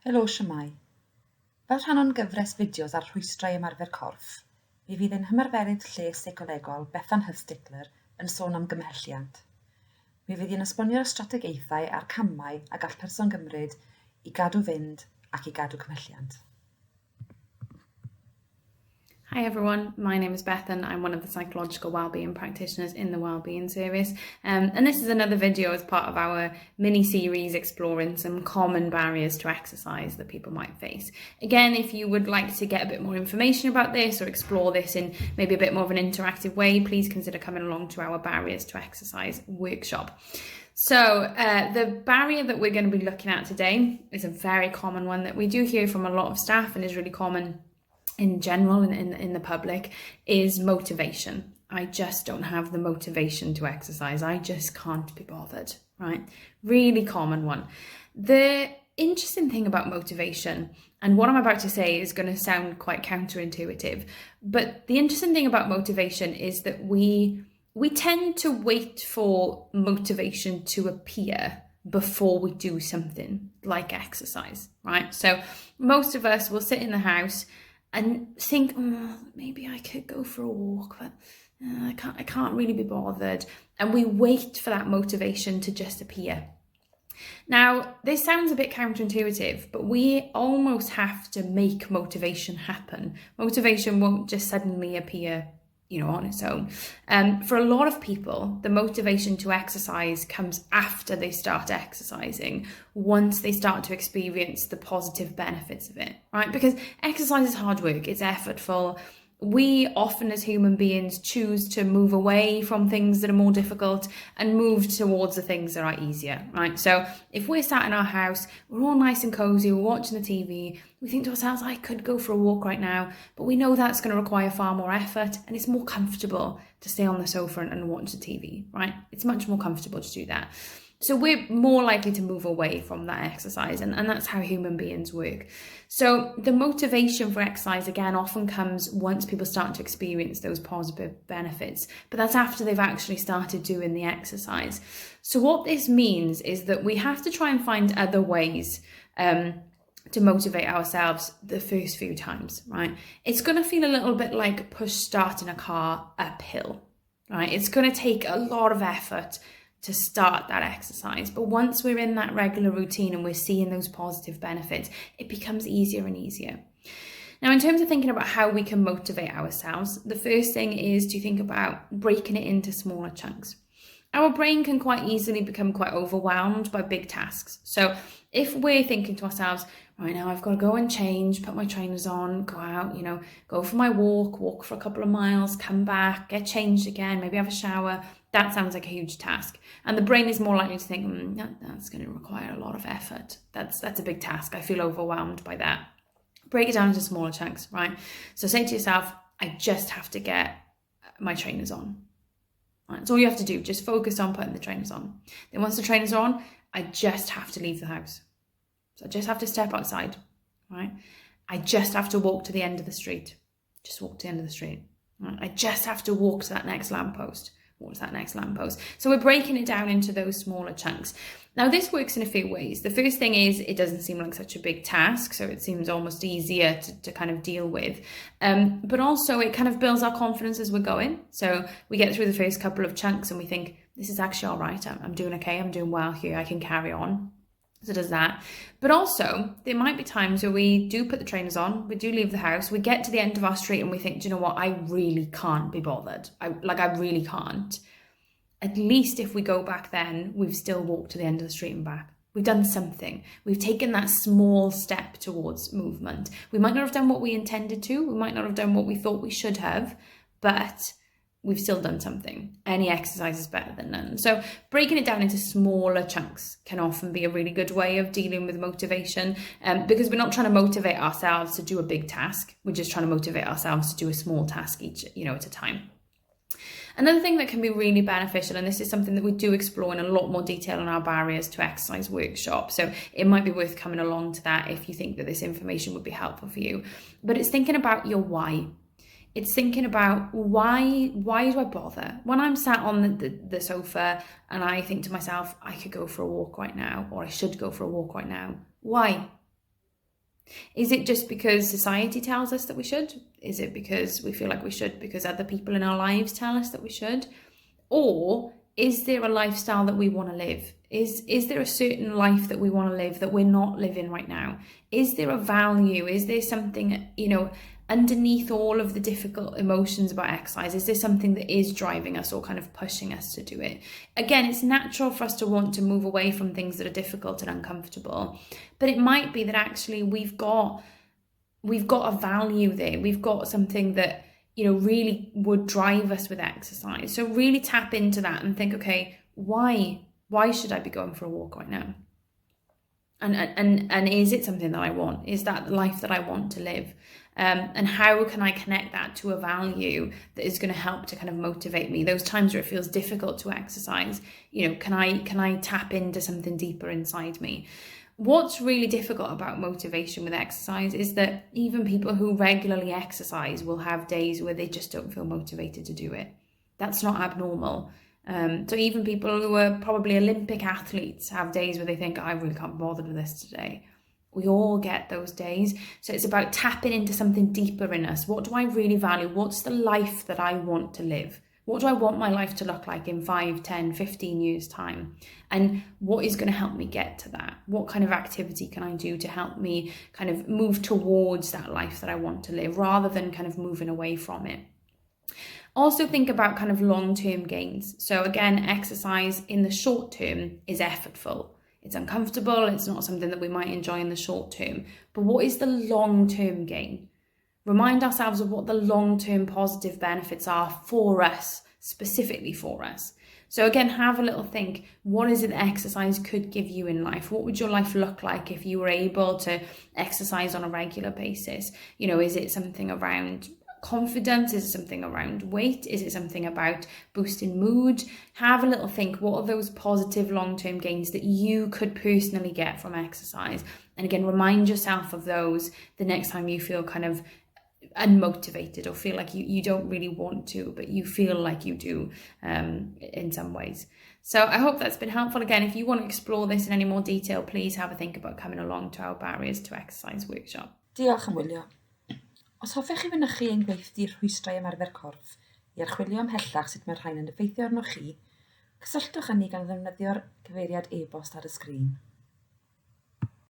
Helo, siwmai. Fel rhan o'n gyfres fideos ar rhwystrau ymarfer corff, mi fydd ein hymarferydd lles seicolegol Bethan Rhwystr yn sôn am gymhelliant. Mi fydd hi'n esbonio'r strategaethau a'r camau a gall person gymryd i gadw fynd ac i gadw cymhelliant. Hi everyone, my name is Beth and I'm one of the psychological wellbeing practitioners in the wellbeing service, and this is another video as part of our mini-series exploring some common barriers to exercise that people might face. Again, if you would like to get a bit more information about this or explore this in maybe a bit more of an interactive way, please consider coming along to our Barriers to Exercise workshop. So the barrier that we're going to be looking at today is a very common one that we do hear from a lot of staff and is really common in general in the public, is motivation. I just don't have the motivation to exercise. I just can't be bothered, right? Really common one. The interesting thing about motivation, and what I'm about to say is going to sound quite counterintuitive, but the interesting thing about motivation is that we tend to wait for motivation to appear before we do something like exercise, right? So most of us will sit in the house and think, maybe I could go for a walk, but I can't really be bothered. And we wait for that motivation to just appear. Now, this sounds a bit counterintuitive, but we almost have to make motivation happen. Motivation won't just suddenly appear, on its own. For a lot of people, the motivation to exercise comes after they start exercising, once they start to experience the positive benefits of it, right? Because exercise is hard work, it's effortful. We often as human beings choose to move away from things that are more difficult and move towards the things that are easier, right? So if we're sat in our house, we're all nice and cozy, we're watching the TV, we think to ourselves, I could go for a walk right now, but we know that's going to require far more effort and it's more comfortable to stay on the sofa and watch the TV, right? It's much more comfortable to do that. So we're more likely to move away from that exercise, and that's how human beings work. So the motivation for exercise, again, often comes once people start to experience those positive benefits, but that's after they've actually started doing the exercise. So what this means is that we have to try and find other ways to motivate ourselves the first few times, right? It's going to feel a little bit like push starting a car uphill, right? It's going to take a lot of effort to start that exercise. But once we're in that regular routine and we're seeing those positive benefits, it becomes easier and easier. Now, in terms of thinking about how we can motivate ourselves, the first thing is to think about breaking it into smaller chunks. Our brain can quite easily become quite overwhelmed by big tasks. So if we're thinking to ourselves, right now I've got to go and change, put my trainers on, go out, go for my walk for a couple of miles, come back, get changed again, maybe have a shower, that sounds like a huge task. And the brain is more likely to think, that's going to require a lot of effort. That's a big task. I feel overwhelmed by that. Break it down into smaller chunks, right? So say to yourself, I just have to get my trainers on. Right, that's all you have to do. Just focus on putting the trainers on. Then once the trainers are on, I just have to leave the house. So I just have to step outside, right? I just have to walk to the end of the street. Just walk to the end of the street. Right? I just have to walk to that next lamppost. Walk to that next lamppost. So we're breaking it down into those smaller chunks. Now this works in a few ways. The first thing is it doesn't seem like such a big task, so it seems almost easier to kind of deal with. But also it kind of builds our confidence as we're going. So we get through the first couple of chunks and we think, this is actually all right. I'm doing okay. I'm doing well here. I can carry on. So does that. But also there might be times where we do put the trainers on, we do leave the house, we get to the end of our street and we think, do you know what? I really can't be bothered. I really can't. At least if we go back then, we've still walked to the end of the street and back. We've done something. We've taken that small step towards movement. We might not have done what we intended to. We might not have done what we thought we should have, but we've still done something. Any exercise is better than none. So breaking it down into smaller chunks can often be a really good way of dealing with motivation, because we're not trying to motivate ourselves to do a big task. We're just trying to motivate ourselves to do a small task each, at a time. Another thing that can be really beneficial, and this is something that we do explore in a lot more detail in our Barriers to Exercise workshop, so it might be worth coming along to that if you think that this information would be helpful for you, but it's thinking about your why. It's thinking about why do I bother? When I'm sat on the sofa and I think to myself, I could go for a walk right now, or I should go for a walk right now. Why? Is it just because society tells us that we should? Is it because we feel like we should because other people in our lives tell us that we should? Or is there a lifestyle that we want to live? Is there a certain life that we want to live that we're not living right now? Is there a value? Is there something, underneath all of the difficult emotions about exercise? Is there something that is driving us or kind of pushing us to do it? Again, it's natural for us to want to move away from things that are difficult and uncomfortable, but it might be that actually we've got a value there. We've got something that really would drive us with exercise. So really tap into that and think, okay, why should I be going for a walk right now? And is it something that I want? Is that the life that I want to live? And how can I connect that to a value that is going to help to kind of motivate me? Those times where it feels difficult to exercise, can I tap into something deeper inside me? What's really difficult about motivation with exercise is that even people who regularly exercise will have days where they just don't feel motivated to do it. That's not abnormal. So even people who are probably Olympic athletes have days where they think, I really can't be bothered with this today. We all get those days. So it's about tapping into something deeper in us. What do I really value? What's the life that I want to live? What do I want my life to look like in 5, 10, 15 years' time? And what is going to help me get to that? What kind of activity can I do to help me kind of move towards that life that I want to live rather than kind of moving away from it? Also think about kind of long-term gains. So again, exercise in the short term is effortful. It's uncomfortable. It's not something that we might enjoy in the short term. But what is the long-term gain? Remind ourselves of what the long-term positive benefits are for us, specifically for us. So again, have a little think, what is it that exercise could give you in life? What would your life look like if you were able to exercise on a regular basis? Is it something around confidence? Is it something around weight? Is it something about boosting mood? Have a little think, what are those positive long-term gains that you could personally get from exercise? And again, remind yourself of those the next time you feel kind of unmotivated or feel like you don't really want to, but you feel like you do in some ways. So I hope that's been helpful. Again, if you want to explore this in any more detail, please have a think about coming along to our Barriers to Exercise workshop. Diolch am wylio. Os hoffech chi fynychu ein gweithdi'r rhwystrau ymarfer corff i archwilio ymhellach sut mae'r rhain yn effeithio arnoch chi, cysylltwch â ni gan ddefnyddio'r cyfeiriad e-bost ar y sgrin.